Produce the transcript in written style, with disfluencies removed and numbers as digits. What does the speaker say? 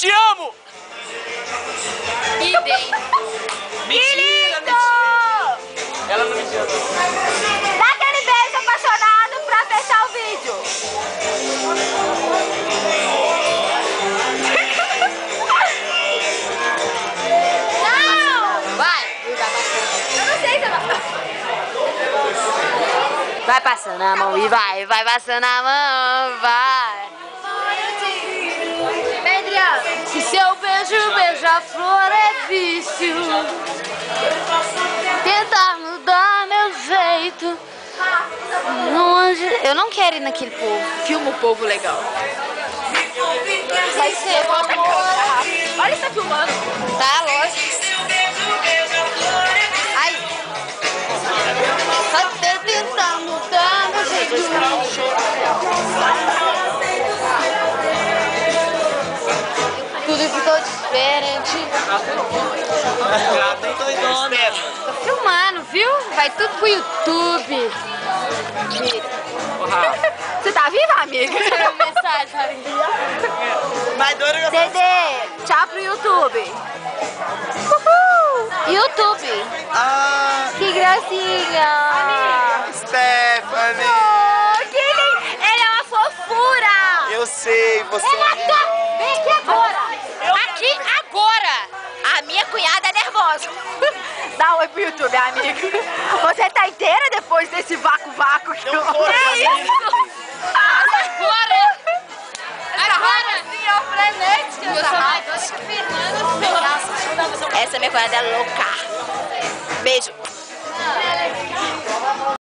te amo! Idem. Mentira, mentira. Ela não me ama. Dá aquele beijo apaixonado pra fechar o vídeo. Não! Vai. Eu não sei se ela... Vai passando a mão e vai passando a mão, vai. Vem, Adriana. Se seu beijo beija-flor é vício, tentar mudar meu jeito. Eu não quero ir naquele povo. Filma o povo legal. Vai ser o amor. Olha, você tá filmando. Tá, lógico. Ai. Até tentar mudar meu jeito. Tudo ficou diferente. Nem doidona. Tô filmando, viu? Vai tudo pro YouTube. Você tá viva, amiga? Mensagem para enviar. Mais doida que eu sou. Dedê, tchau pro YouTube. YouTube. Ah, Que gracinha. Stephanie. Oh, que lindo. Ele é uma fofura. Eu sei, você Vem aqui agora. Aqui agora. A minha cunhada é nervosa. Dá um oi pro YouTube, amiga. Você tá inteira depois desse vácuo que eu... vou, Que isso? Agora. Agora. Assim, ó, frenética. Eu sou mais doce que Fernanda. Essa minha cunhada é louca.